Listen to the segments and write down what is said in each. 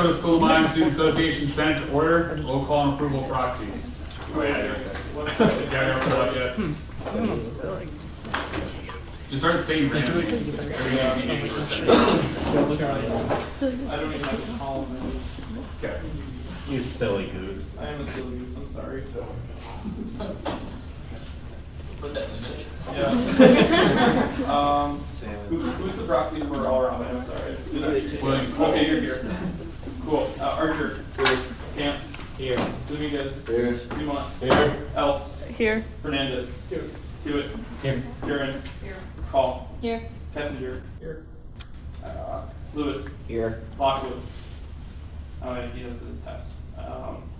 Sarasota School of Mines Student Association sent to order. Roll call and approval proxies. Oh yeah, you're okay. Yeah, you're okay. Just start saying random names. I don't even have to call them. Okay. You silly goose. I am a silly goose, I'm sorry. Put that in the minutes. Yeah. Who's the proxy for all around? I'm sorry. William. Okay, you're here. Cool. Archer. Here. Cants. Here. Dominguez. Here. Dumont. Here. Else. Here. Fernandez. Here. Hewitt. Here. Jurens. Here. Call. Here. Kessinger. Here. Lewis. Here. Lockwood. Oh, and he does the test.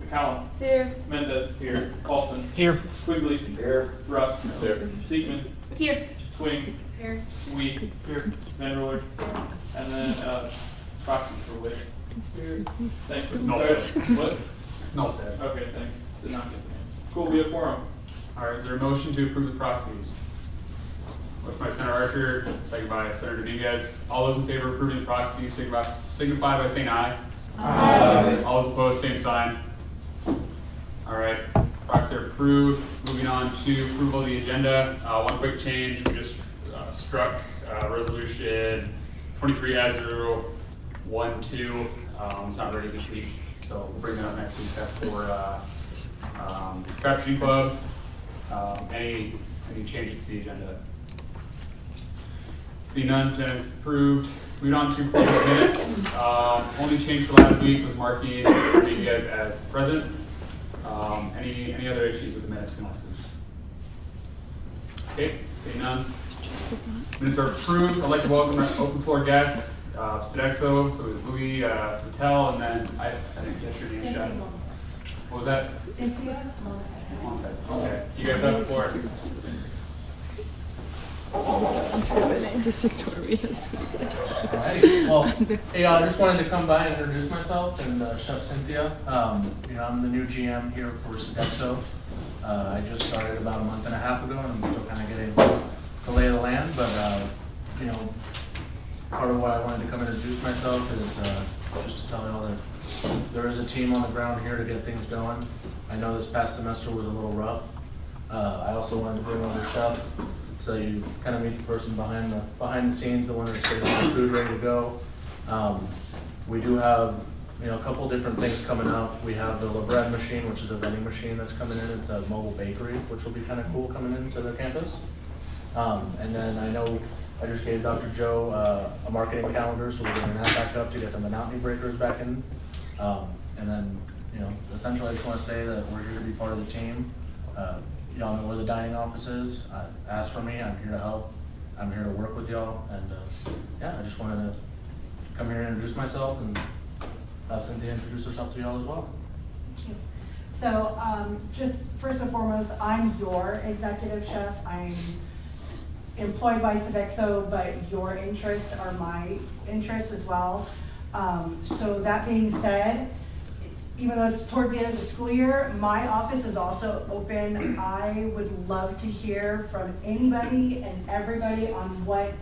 McCallum. Here. Mendez. Here. Paulson. Here. Quigley. Here. Russ. Here. Siegman. Here. Twing. Here. Wee. Here. Van Roller. And then proxy for Witt. Thanks. No. What? No, Seth. Okay, thanks. Did not get the name. Cool, we have forum. All right, is there a motion to approve the proxies? Motion by Senator Archer, second by Senator Dominguez. All those in favor of approving the proxies signify by saying aye. Aye. All those opposed, same sign. All right, proxies are approved. Moving on to approval of the agenda. One quick change, we just struck resolution 23-012. It's not ready this week, so we'll bring that up next week. That's for Trap Shooting Club. Any changes to the agenda? See none, agenda is approved. Moving on to approval of minutes. Only change for last week was marking you guys as present. Any other issues with the minutes from last week? Okay, see none. Minutes are approved. I'd like to welcome our open floor guest, Sodexo. So it's Louis Patel, and then I didn't get your name, Chef. What was that? Okay, you guys have the floor. I'm stupid. Just ignore me. Alright, well, hey, I just wanted to come by and introduce myself and Chef Cynthia. I'm the new GM here for Sodexo. I just started about a month and a half ago, and I'm still kind of getting the lay of the land. But part of what I wanted to come introduce myself is just to tell you all that there is a team on the ground here to get things going. I know this past semester was a little rough. I also wanted to bring on the chef, so you kind of meet the person behind the scenes, the one that's getting the food ready to go. We do have, a couple different things coming up. We have the La Bread machine, which is a vending machine that's coming in. It's a mobile bakery, which will be kind of cool coming into the campus. And then I know I just gave Dr. Joe a marketing calendar, so we're getting that back up to get the monotony breakers back in. And then, essentially I just want to say that we're here to be part of the team. Y'all know where the dining office is. Ask for me, I'm here to help. I'm here to work with y'all. And I just wanted to come here and introduce myself and have Cynthia introduce herself to y'all as well. So just first and foremost, I'm your executive chef. I'm employed by Sodexo, but your interests are my interests as well. So that being said, even though it's toward the end of the school year, my office is also open. I would love to hear from anybody and everybody on what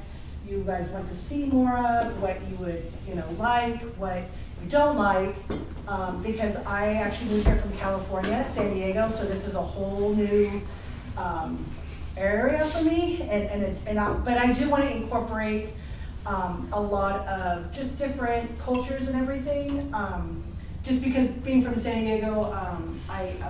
you guys want to see more of, what you would, like, what you don't like, because I actually moved here from California, San Diego, so this is a whole new area for me, but I do want to incorporate a lot of just different cultures and everything. Just because being from San Diego,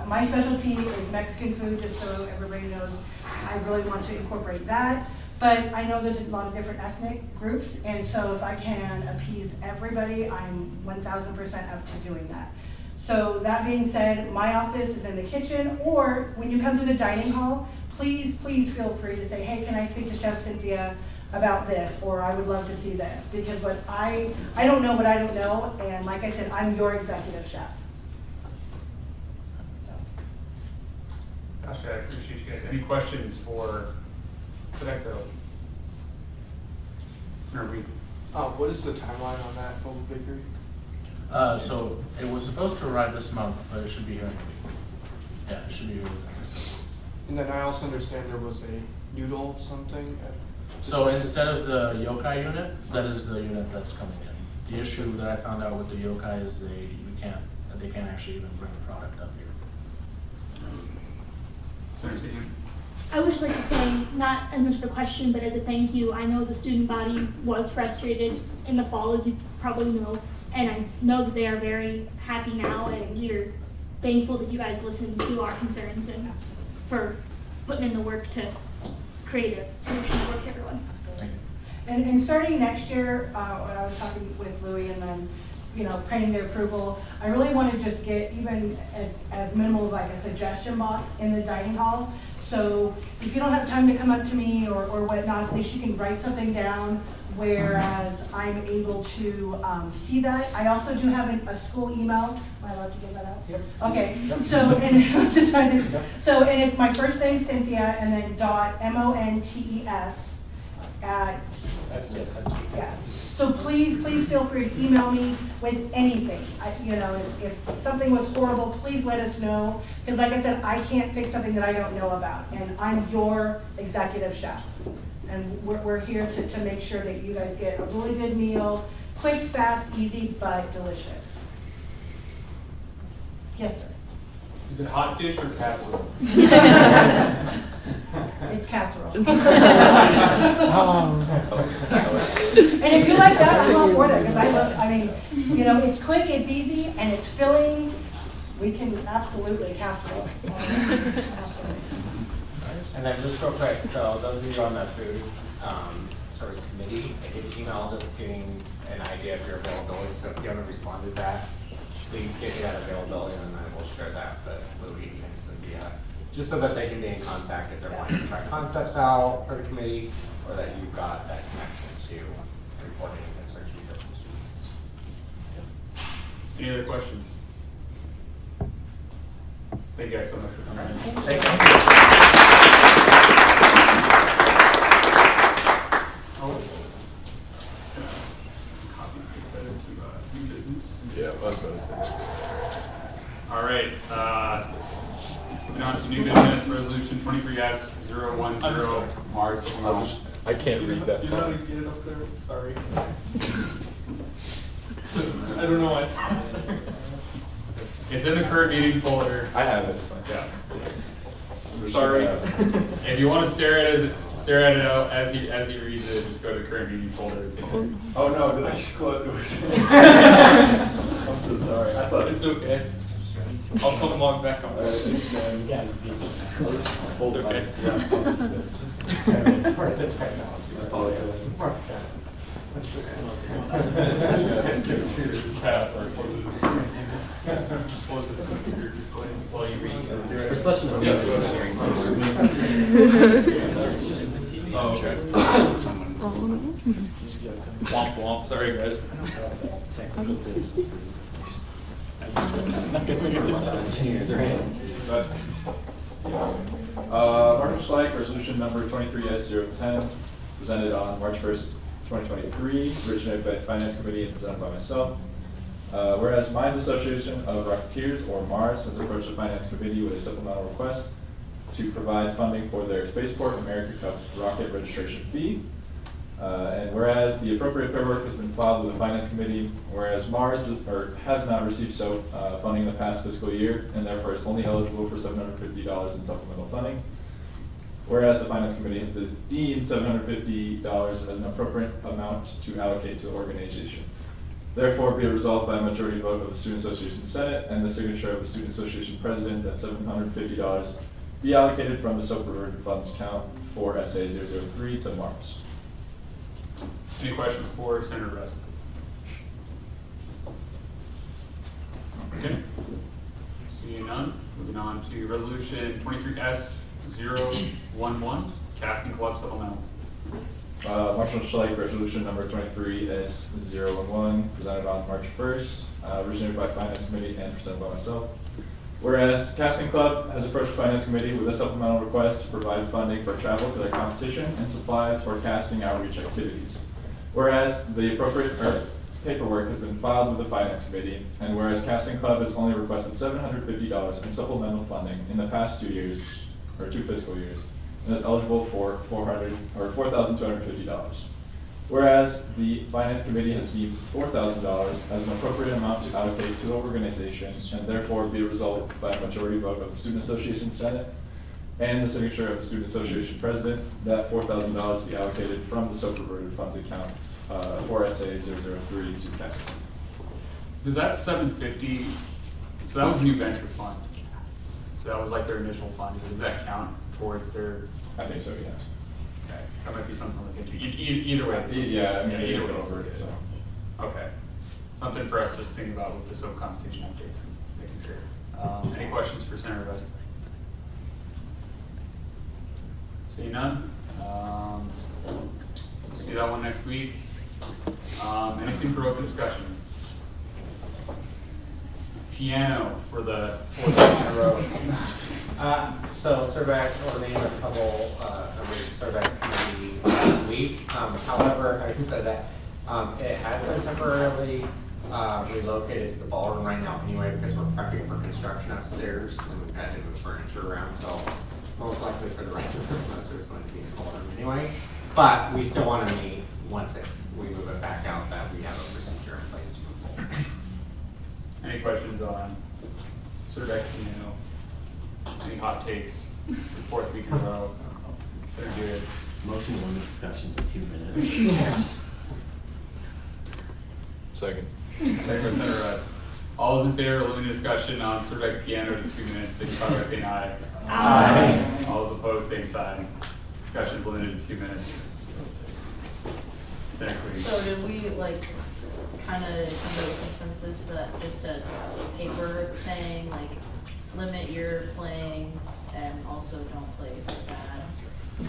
my specialty is Mexican food, just so everybody knows. I really want to incorporate that. But I know there's a lot of different ethnic groups, and so if I can appease everybody, I'm 1000% up to doing that. So that being said, my office is in the kitchen, or when you come to the dining hall, please feel free to say, hey, can I speak to Chef Cynthia about this, or I would love to see this, because what I don't know what I don't know, and like I said, I'm your executive chef. Gosh, I appreciate you guys. Any questions for Sodexo? What is the timeline on that mobile bakery? So it was supposed to arrive this month, but it should be here in a week. Yeah, it should be here. And then I also understand there was a noodle something. So instead of the yokai unit, that is the unit that's coming in. The issue that I found out with the yokai is they can't actually even bring the product up here. Senator Seaton? I would just like to say, not as much of a question, but as a thank you, I know the student body was frustrated in the fall, as you probably know, and I know that they are very happy now, and we're thankful that you guys listened to our concerns and for putting in the work to create a solution that works for everyone. Thank you. And starting next year, when I was talking with Louis and then, pending the approval, I really want to just get even as minimal of like a suggestion box in the dining hall. So if you don't have time to come up to me or whatnot, at least you can write something down, whereas I'm able to see that. I also do have a school email. Am I allowed to give that out? Yep. Okay, so, and just trying to, so, and it's my first name, Cynthia, and then .montes at, yes. So please feel free to email me with anything. If something was horrible, please let us know. Because like I said, I can't fix something that I don't know about. And I'm your executive chef. And we're here to make sure that you guys get a really good meal, quick, fast, easy, but delicious. Yes, sir. Is it hot dish or casserole? It's casserole. And if you like that, I'm all for that, because it's quick, it's easy, and it's filling. We can absolutely casserole. Absolutely. And then just real quick, so those of you on the food service committee, I did email just giving an idea of your availability. So if you haven't responded to that, please give me that availability and then we'll share that with Louis and Cynthia, just so that they can be in contact if they're wanting to try concepts out for the committee, or that you've got that connection to reporting concerns you have to students. Any other questions? Thank you guys so much for coming in. Thank you. Just gonna copy and paste that into new business. Yeah, I was about to say. All right, moving on to new business, resolution 23S010, Mars. I can't read that. You know how to get it up there? Sorry. I don't know why. It's in the current meeting folder. I have it, it's fine. Yeah. Sorry. If you want to stare at it out as he reads it, just go to the current meeting folder. It's in there. Oh no, did I just close it? I'm so sorry. I thought It's okay. I'll come along back on. it's Yeah. hold it. Okay. Where's the technology? I apologize. While you read. We're such an amazing hearing Oh, okay. Oh, no. Womp womp. Sorry, guys. Martin Schleich, resolution number 23S010, presented on March 1st, 2023, originated by the Finance Committee and presented by myself. Whereas Mines Association of Rocketeers, or MARS, has approached the Finance Committee with a supplemental request to provide funding for their Spaceport America Cup rocket registration fee. And whereas the appropriate paperwork has been filed with the Finance Committee, whereas MARS has not received funding in the past fiscal year, and therefore is only eligible for $750 in supplemental funding. Whereas the Finance Committee has deemed $750 as an appropriate amount to allocate to the organization. Therefore, be it resolved by a majority vote of the Student Association Senate and the signature of the Student Association President that $750 be allocated from the appropriated funds account for SA003 to MARS. Any questions for Senator Russ? Okay. Seeing none, moving on to resolution 23S011, casting club supplemental. Marshall Schleich, resolution number 23S011, presented on March 1st, originated by Finance Committee and presented by myself. Whereas Casting Club has approached Finance Committee with a supplemental request to provide funding for travel to their competition and supplies for casting outreach activities. Whereas the appropriate paperwork has been filed with the Finance Committee, and whereas Casting Club has only requested $750 in supplemental funding in the past 2 years, or 2 fiscal years, and is eligible for $4,250. Whereas the Finance Committee has deemed $4,000 as an appropriate amount to allocate to the organization, and therefore be resolved by a majority vote of the Student Association Senate and the signature of the Student Association President, that $4,000 be allocated from the so perverted funds account for SA 003 to CASA. Does that 750, so that was a new venture fund. So that was like their initial fund. Does that count towards their, I think so, yes. okay, that might be something to look into. Either way. Yeah, I mean, either either way. over it, so. Okay. Something for us to just think about with the SOAP Constitution updates and making sure. Any questions for Senator West? Seeing none? We'll see that one next week. Anything for open discussion? Piano for the fourth week in a row. So Survey, or named a couple members of Survey committee last week. However, I can say that it has been temporarily relocated to the ballroom right now anyway, because we're prepping for construction upstairs and we've had to move furniture around. So most likely for the rest of the semester it's going to be in the ballroom anyway. But we still want to meet once we move it back out, that we have a procedure in place to move forward. Any questions on Survey Piano? Any hot takes for the fourth week in a row? Senator Good. Motion to limit discussion to 2 minutes. Second. Second by Senator West. All those in favor of limiting discussion on Survey Piano to 2 minutes, signify by saying aye. Aye. All those opposed, same side. Discussion is limited to 2 minutes. Senator Queen. So did we like kind of come to a consensus that just a paper saying like limit your playing and also don't play for bad? I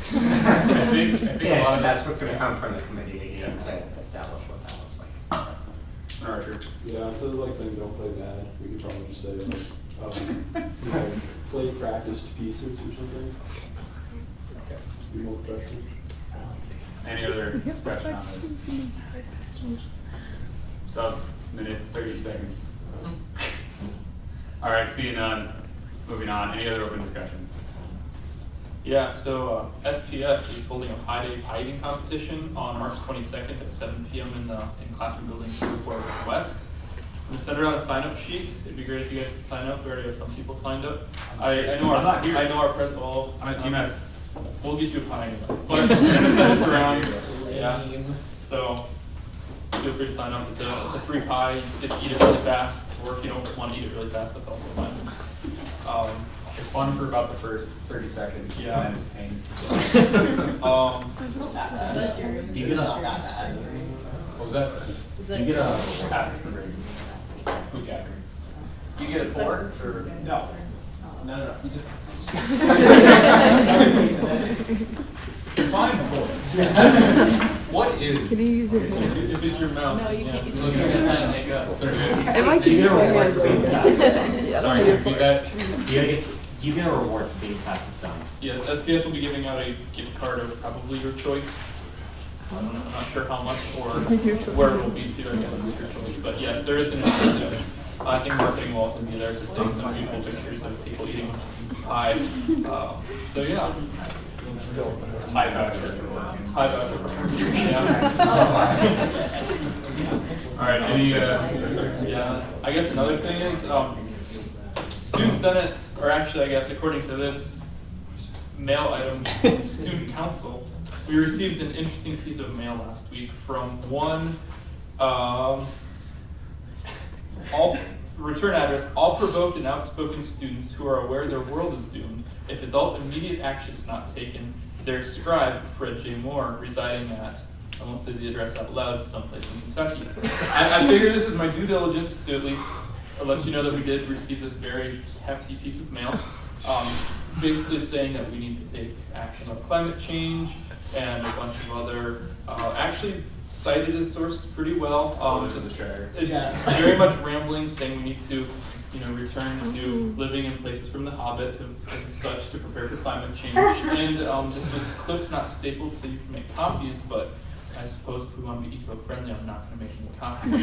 think a lot Yeah, of that's what's going to come from the committee again to establish what that looks like. Archer. Yeah, instead of like saying don't play bad, we could probably just say like, play practiced pieces or something. Okay. Be more professional. Any other discussion on this? Stop, minute, 30 seconds. All right, seeing none, moving on. Any other open discussion? Yeah, so SPS is holding a Pi Day pie eating competition on March 22nd at 7 p.m. in classroom building 4 West. We sent around a sign-up sheet. It'd be great if you guys could sign up. We already have some people signed up. I know I'm not here. our president. Well, I'm at TMS. We'll get you a pie anyway. But I'm gonna send this around. Yeah. So feel free to sign up. It's a free pie. You just get to eat it really fast, or if you don't want to eat it really fast, that's also fine. It's fun for about the first 30 seconds. Yeah. And then it's pain. Is that your? Do you get a, What was that? Is do that you get your- a, Pass it through. Food gathering. you get a fork or? No. No. You just. Define for What is? Can you use your If it's your mouth. No, you can't use So you're gonna sign and make up. It might Do you be get a your reward for being fast? Sorry, repeat that. Do you get a reward for being fastest done? Yes, SPS will be giving out a gift card of probably your choice. I'm not sure how much or where it will be to, I guess it's your choice. But yes, there is an incentive. I think marketing will also be there to take some beautiful pictures of people eating pie. So yeah. High voucher for working. High value. Yeah. All right, any, Yeah, I guess another thing is, Student Senate, or actually I guess according to this mail item, Student Council, we received an interesting piece of mail last week from one, all return address, all provoked and outspoken students who are aware their world is doomed if adult immediate action is not taken. Their scribe, Fred J. Moore, residing at, I won't say the address out loud, someplace in Kentucky. I figure this is my due diligence to at least let you know that we did receive this very hefty piece of mail, basically saying that we need to take action on climate change and a bunch of other, actually cited his sources pretty well. It's very much rambling, saying we need to, return to living in places from The Hobbit and such to prepare for climate change. And just was clipped, not stapled, so you can make copies. But I suppose if we want to be eco-friendly, I'm not going to make any copies.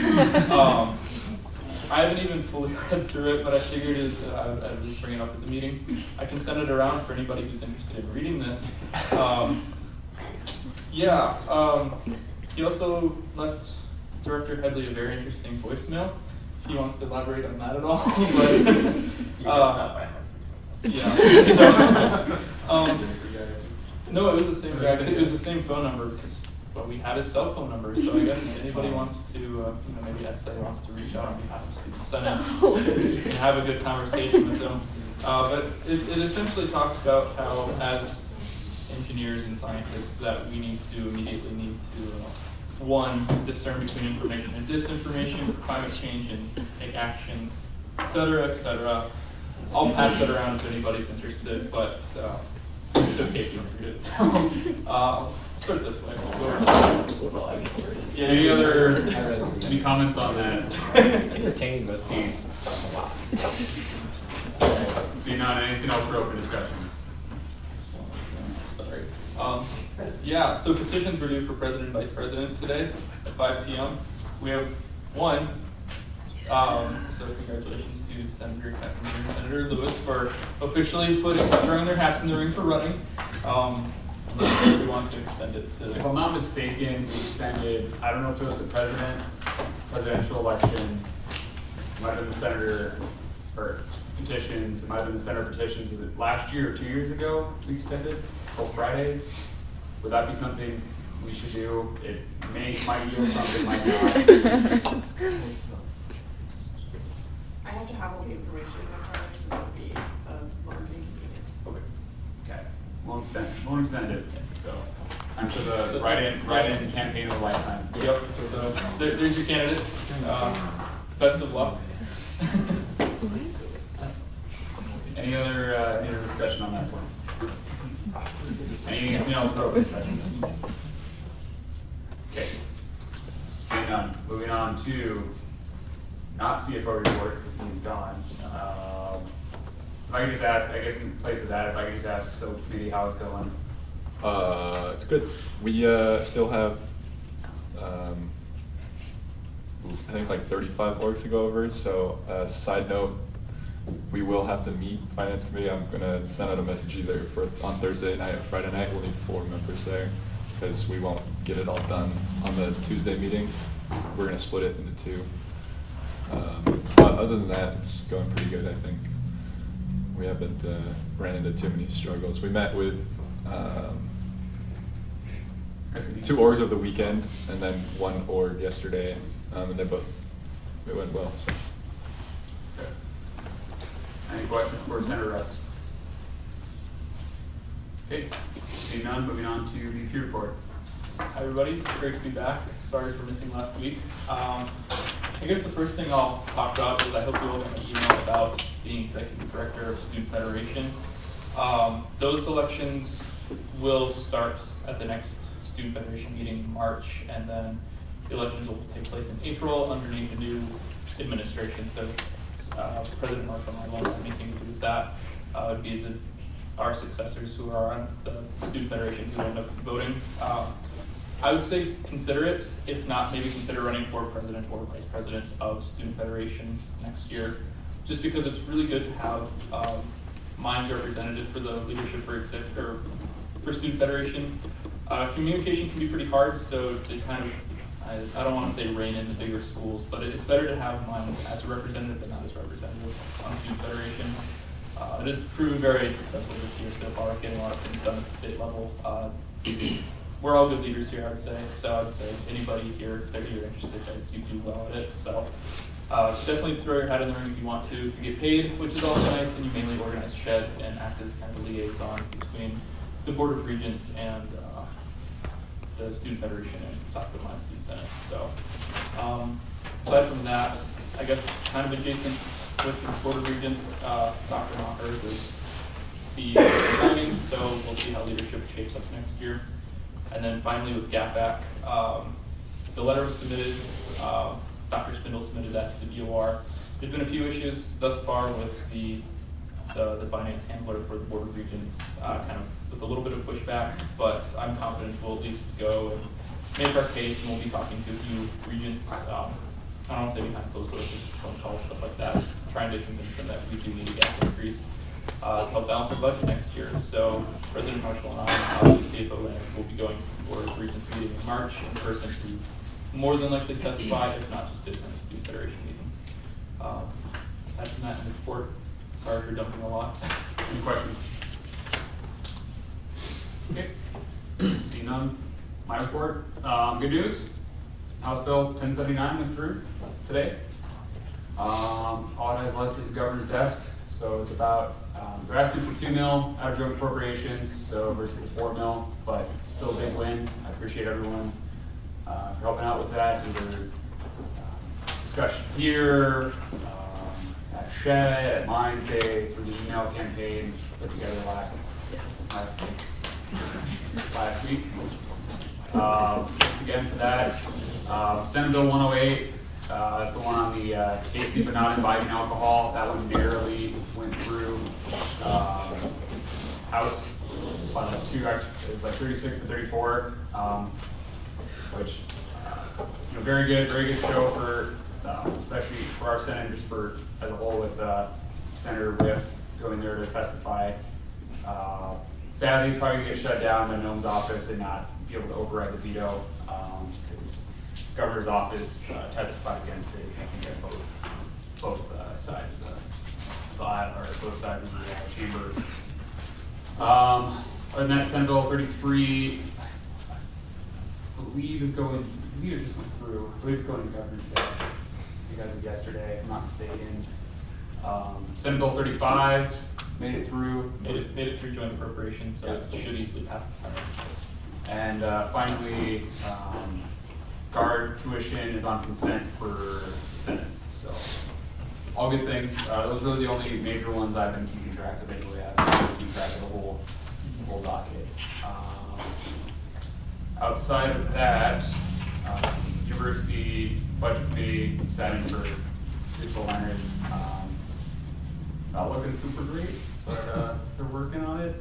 I haven't even fully read through it, but I figured I'd at least bring it up at the meeting. I can send it around for anybody who's interested in reading this. He also left Director Headley a very interesting voicemail. If he wants to elaborate on that at all, but You can stop by message. yeah. No, it was the same guy. It was the same phone number because we had his cell phone number. So I guess if anybody wants to, maybe SI wants to reach out on behalf of Student Senate and have a good conversation with them. But it essentially talks about how, as engineers and scientists, that we immediately need to, one, discern between information and disinformation for climate change and take action, et cetera, et cetera. I'll pass that around if anybody's interested, but it's okay if you don't read it. So, I'll start this way. Yeah, any comments on that? Entertaining, but it's a lot. See, not anything else for open discussion? Sorry. Yeah, so petitions were due for President and Vice President today at 5 p.m. We have one. So congratulations to Senator Kessinger and Senator Lewis for officially throwing their hats in the ring for running. Unless we want to extend it to. If I'm not mistaken, we extended, I don't know if it was the presidential election, it might have been the senator, or petitions, it might have been the senator petitions, was it last year or 2 years ago we extended till Friday? Would that be something we should do? It might yield something, might not. I have to have all the information in my car, so that would be a large inconvenience. Okay, won't extend it, so. And so the write-in campaign of a lifetime. Yep, so there's your candidates. Best of luck. Any other discussion on that one? Anything else for open discussion? Okay. Seeing none, moving on to not CFO report because he's gone. If I could just ask, I guess in place of that, if I could just ask, so committee, how it's going? It's good. We still have, I think like 35 orgs to go over. So, side note, we will have to meet finance committee. I'm gonna send out a message either on Thursday night or Friday night. We'll need 4 members there because we won't get it all done on the Tuesday meeting. We're gonna split it into 2. But other than that, it's going pretty good, I think. We haven't ran into too many struggles. We met with 2 orgs over the weekend and then 1 org yesterday, and it went well. So. Okay. Any questions for Senator Rust? Okay, seeing none, moving on to the VP report. Hi everybody, it's great to be back. Sorry for missing last week. I guess the first thing I'll talk about is I hope you all got my email about being Executive Director of Student Federation. Those elections will start at the next Student Federation meeting in March, and then the elections will take place in April underneath the new administration. So President Marshall and I won't have anything to do with that. It would be our successors who are on the Student Federation who end up voting. I would say consider it. If not, maybe consider running for president or vice president of Student Federation next year, just because it's really good to have minds represented for the leadership for Student Federation. Communication can be pretty hard, so to kind of, I don't want to say rein in the bigger schools, but it's better to have minds as a representative than not as representative on Student Federation. It has proven very successful this year so far, getting a lot of things done at the state level. We're all good leaders here, I'd say. So I'd say anybody here that you're interested in, you do well at it. So definitely throw your hat in the ring if you want to. You get paid, which is also nice, and you mainly organize SHED and act as kind of a liaison between the Board of Regents and the Student Federation and South Carolina Student Senate. So aside from that, I guess kind of adjacent with the Board of Regents, Dr. Macher is CEO resigning, so we'll see how leadership shapes up next year. And then finally with GAPAC, the letter was submitted, Dr. Spindle submitted that to the DOR. There's been a few issues thus far with the finance handler for the Board of Regents, kind of with a little bit of pushback, but I'm confident we'll at least go and make our case, and we'll be talking to a few regents. I don't want to say behind closed doors, just phone calls, stuff like that, just trying to convince them that we do need a gap increase. to help balance our budget next year. So President Marshall and I, the CFO, will be going for the Regents meeting in March in person to more than likely testify, if not just to attend the Student Federation meeting. Aside from that, in the report, sorry for dumping a lot. Any questions? Okay, see none. My report, good news. House Bill 1079 went through today. All it has left is the governor's desk. So it's about, they're asking for 2 mil out of joint appropriations, so versus 4 mil, but still a big win. I appreciate everyone for helping out with that, either discussions here, at Shed, at Mines Day, through the email campaign put together last week. Thanks again for that. Senate Bill 108, that's the one on the tasting but not imbibing alcohol. That one barely went through. House, on it was like 36 to 34, which, very good show for, especially for our Senate, just for as a whole, with Senator Riff going there to testify. Sadly, it's probably gonna get shut down in Noam's office and not be able to override the veto. Because governor's office testified against it, I think, at both sides of the aisle, or both sides of the chamber. Other than that, Senate Bill 33, I believe it just went through. I believe it's going to the governor's desk. You guys did yesterday, if I'm not mistaken. Senate Bill 35 made it through. Made it through joint appropriations, so it should easily pass the Senate. And finally, guard tuition is on consent for the Senate. So all good things. Those are the only major ones I've been keeping track of. Anyway, I've been keeping track of the whole docket. Outside of that, University Budget Committee sat in for Rachel Leonard. Not looking super great, but they're working on it.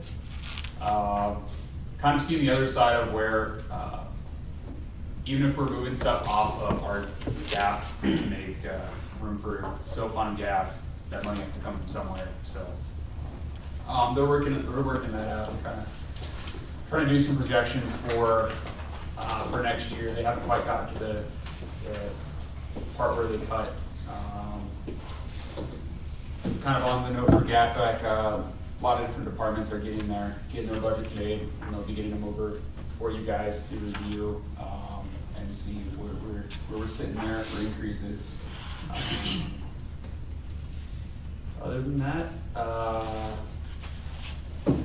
Kind of seeing the other side of where, even if we're moving stuff off of our GAF to make room for SOAP on GAF, that money has to come from somewhere. So they're working that out and kind of trying to do some projections for next year. They haven't quite gotten to the part where they cut. Kind of on the note for GAFAC, a lot of different departments are getting their budgets made, and they'll be getting them over for you guys to review and see where we're sitting there for increases. Other than that,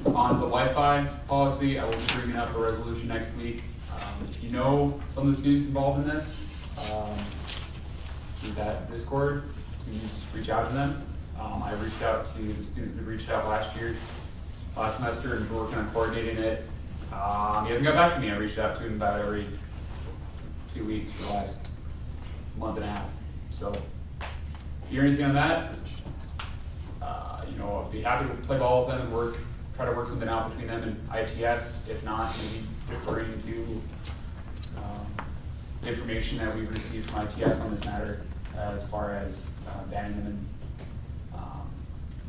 on the Wi-Fi policy, I will be bringing up a resolution next week. If you know some of the students involved in this, through that Discord, please reach out to them. I reached out to the student who reached out last semester, and we're working on coordinating it. He hasn't got back to me. I reached out to him about every 2 weeks for the last month and a half. So if you hear anything on that, I'll be happy to play ball with them and try to work something out between them and ITS. If not, maybe deferring to the information that we've received from ITS on this matter, as far as banning them in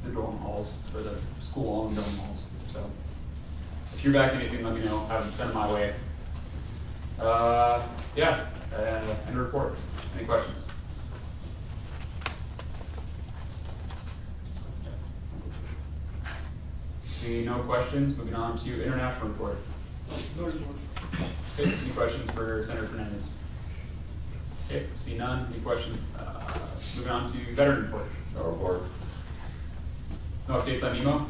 the dorm halls, or the school-owned dorm halls. So if you're back anything, let me know. Have them send them my way. End report. Any questions? See no questions. Moving on to international report. Okay, any questions for Senator Fernandez? Okay, see none. Any questions? Moving on to veteran report. No report. No updates on emo?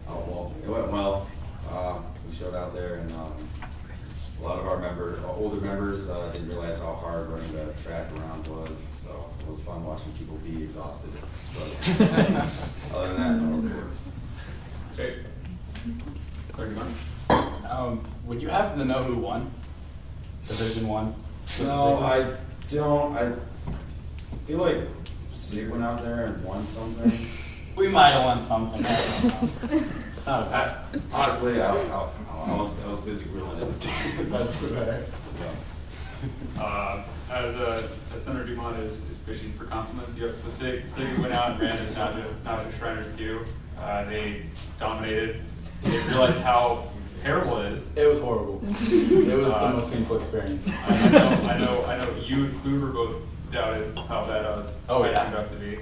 Oh, well, it went well. We showed out there, and a lot of our older members didn't realize how hard running the track around was, so it was fun watching people be exhausted and struggling. Other than that, no report. Okay. Would you happen to know who won? Division 1? No, I don't. I feel like Sig went out there and won something. We might have won something. Honestly, I was busy reeling it. That's better. As Senator Dumont is fishing for compliments, so Sig went out and ran it down to Shriners too. They dominated. They didn't realize how terrible it is. It was horrible. It was the most painful experience. I know you and Kluber both doubted how bad it was. Oh, yeah. Turned out to be.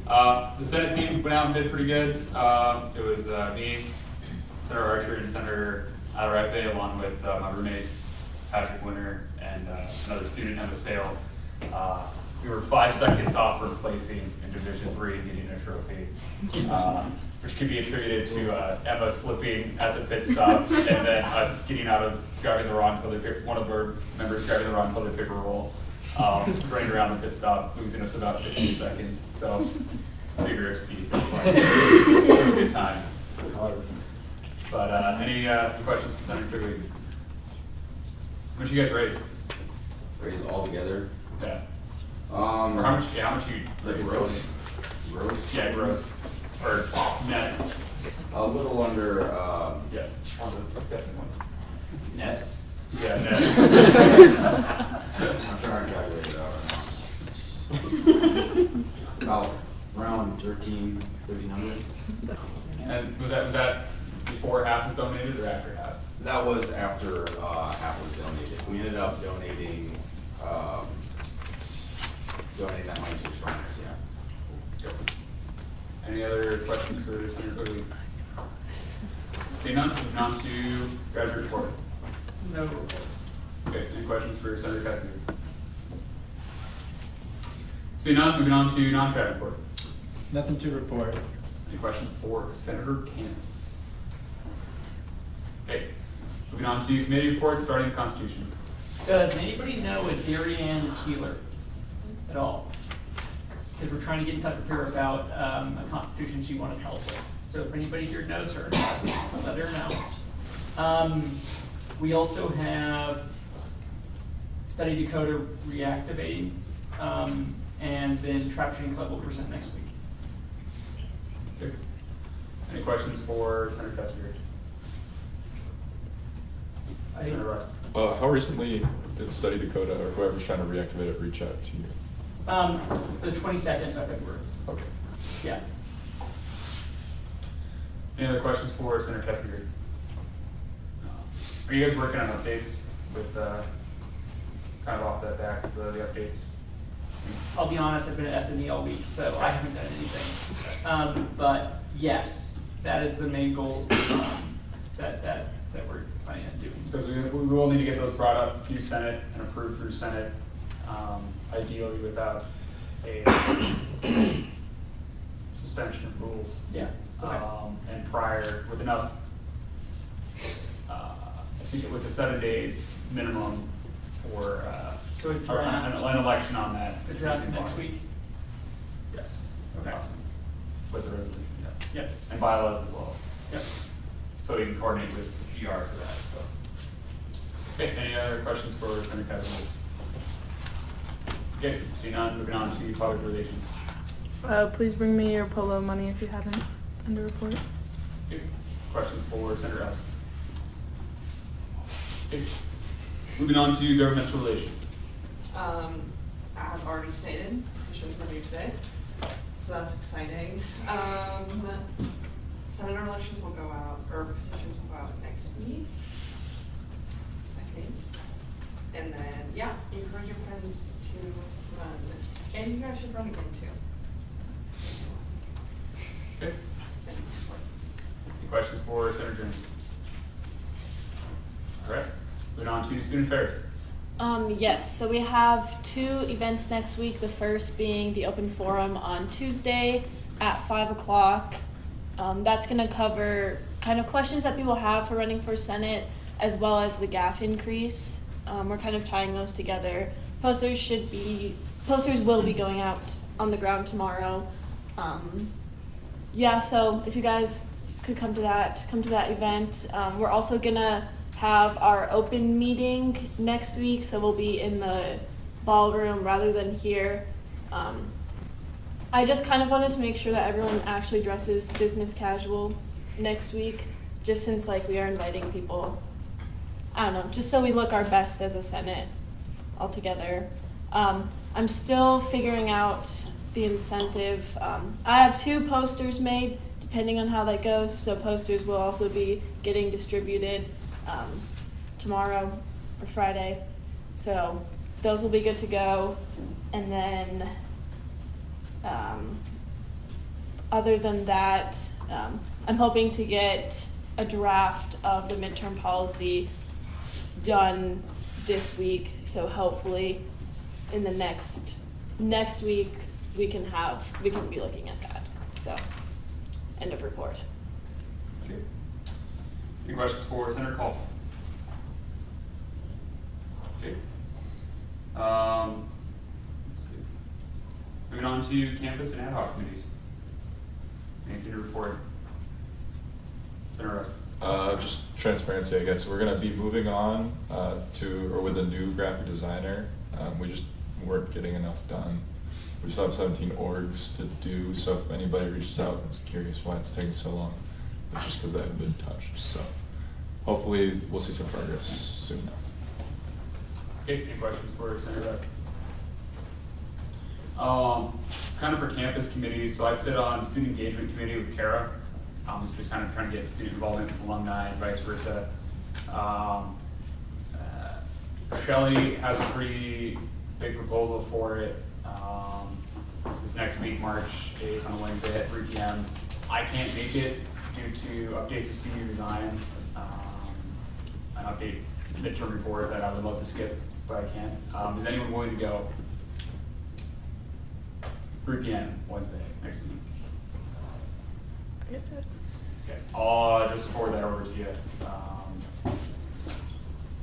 The Senate team went out and did pretty good. It was me, Senator Archer, and Senator Alarefe, along with my roommate, Patrick Winter, and another student, Emma Sale. We were 5 seconds off from placing in Division III and getting a trophy, which could be attributed to Emma slipping at the pit stop and then us getting out of grabbing the wrong toilet paper, one of our members grabbing the wrong toilet paper roll, running around the pit stop, losing us about 15 seconds. So, figure ski. Still a good time. But any questions for Senator Quigley? How much you guys raise? Raise all together. Yeah. Or how much? Yeah, how much you Like gross. Gross? Yeah, gross. Or net. A little under, Yes. One of those definitely ones. net. Yeah, net. I'm trying to calculate it out right now. About around 1,300. And was that before half was donated or after half? That was after half was donated. We ended up donating that money to the Shriners, yeah. Good. Any other questions for Senator Quigley? Seeing none, moving on to graduate report. No. Okay, any questions for Senator Kessinger? Seeing none, moving on to non-chat report. Nothing to report. Any questions for Senator Canis? Okay, moving on to committee reports, starting with Constitution. Does anybody know a Darien Keeler at all? Because we're trying to get in touch with her about a constitution she wanted help with. So if anybody here knows her, let her know. We also have Study Dakota reactivating, and then Trap Training Club will present next week. Okay. Any questions for Senator Kessinger? Senator Russ? How recently did Study Dakota or whoever's trying to reactivate it reach out to you? The 22nd of February. Okay. Yeah. Any other questions for Senator Kessinger? Are you guys working on updates with, kind of off the back of the updates? I'll be honest, I've been at SME all week, so I haven't done anything. But yes, that is the main goal that we're planning on doing. Because we will need to get those brought up to Senate and approved through Senate, ideally without a suspension of rules. Yeah. Okay. And prior, with enough, I think with the 7 days minimum for, So a draft. an election on that. A draft next week? Yes. Okay. Awesome. With the resolution, yeah. Yep. And bylaws as well. Yep. So we can coordinate with GR for that, so. Okay, any other questions for Senator Kessinger? Okay, seeing none, moving on to public relations. Please bring me your polo money if you haven't under report. Okay, questions for Senator Ellison? Okay, moving on to governmental relations. As already stated, petitions were due today, so that's exciting. Senator elections will go out, or petitions will go out next week, I think. And then, yeah, encourage your friends to run, and you guys should run again too. Okay. Any questions for Senator Jones? All right, moving on to student affairs. Yes, so we have 2 events next week. The first being the open forum on Tuesday at 5 o'clock. That's going to cover kind of questions that people have for running for Senate, as well as the GAF increase. We're kind of tying those together. Posters will be going out on the ground tomorrow. Yeah, so if you guys could come to that event. We're also gonna have our open meeting next week, so we'll be in the ballroom rather than here. I just kind of wanted to make sure that everyone actually dresses business casual next week, just since like we are inviting people, I don't know, just so we look our best as a Senate all together. I'm still figuring out the incentive. I have 2 posters made to depending on how that goes. So posters will also be getting distributed tomorrow or Friday. So those will be good to go. And then other than that, I'm hoping to get a draft of the midterm policy done this week. So hopefully in the next week we can be looking at that. So end of report. Okay. Any questions for Senator Call? Okay. Let's see. Moving on to campus and ad hoc committees. Anything to report? Senator Rust. Just transparency, I guess. We're gonna be moving on with a new graphic designer. We just weren't getting enough done. We still have 17 orgs to do, so if anybody reaches out and is curious why it's taking so long, it's just because they haven't been touched. So hopefully we'll see some progress soon. Okay, any questions for Senator Rust? Kind of for campus committees, so I sit on student engagement committee with Kara. It's just kind of trying to get student involvement with alumni and vice versa. Shelley has a pretty big proposal for it. This next week, March 8th on Wednesday at 3 p.m. I can't make it due to updates of senior design, an update midterm report that I would love to skip, but I can't. Is anyone willing to go? 3 p.m. Wednesday next week. Okay, I'll just forward that over to you.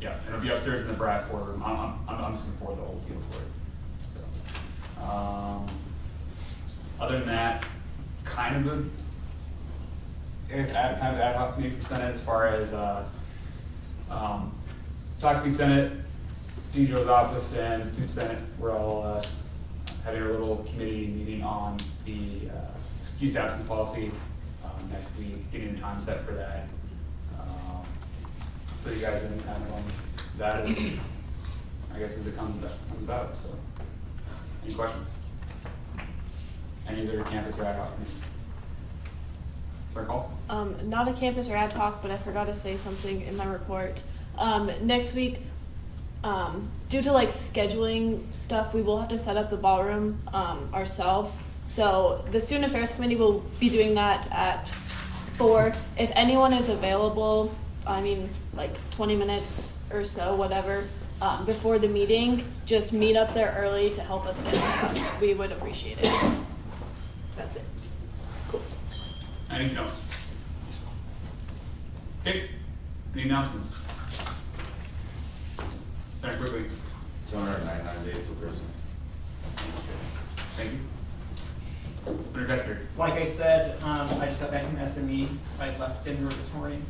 Yeah, it'll be upstairs in the brass boardroom. I'm just gonna forward the whole deal for it. So, other than that, kind of ad hoc committee for Senate as far as faculty Senate, Dean Joe's office, and student Senate. We're all having a little committee meeting on the excuse absence policy next week, getting a time set for that. So you guys any kind of on that is, I guess, as it comes about. So, any questions? Any other campus or ad hoc committee? Clerk Hall? Not a campus or ad hoc, but I forgot to say something in my report. Next week, due to like scheduling stuff, we will have to set up the ballroom ourselves. So the Student Affairs Committee will be doing that at 4. If anyone is available, I mean, like 20 minutes or so, whatever, before the meeting, just meet up there early to help us get set up. We would appreciate it. That's it. Cool. Anything else? Okay. Any announcements? Sorry, quickly. 299 days till Christmas. Thank you. Senator Guthrie. Like I said, I just got back from SME. I left Denver this morning.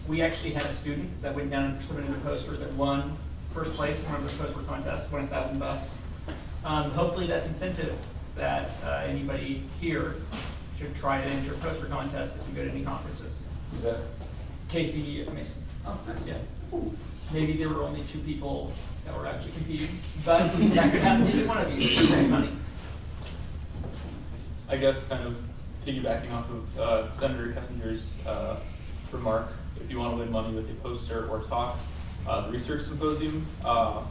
We actually had a student that went down and submitted a poster that won first place in one of those poster contests, won $1,000. Hopefully that's incentive that anybody here should try to enter a poster contest if you go to any conferences. Who's that? Casey Mason. Oh, nice. Yeah. Maybe there were only 2 people that were actually competing, but that could happen to any one of you. It's great money. I guess kind of piggybacking off of Senator Kessinger's remark, if you want to win money with a poster or talk, the research symposium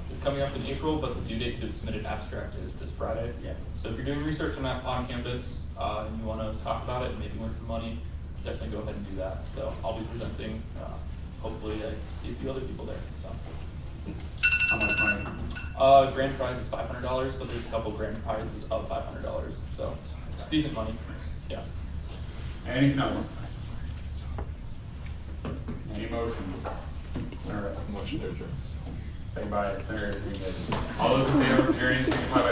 is coming up in April, but the due date to submit an abstract is this Friday. Yeah. So if you're doing research on campus and you want to talk about it and maybe win some money, definitely go ahead and do that. So I'll be presenting. Hopefully I see a few other people there. So. How much money? Grand prize is $500, but there's a couple grand prizes of $500. So it's decent money. Yeah. Anything else? Any motions? Motion to adjourn. Second by Senator Greenwood. All those in favor of adjourning, signify by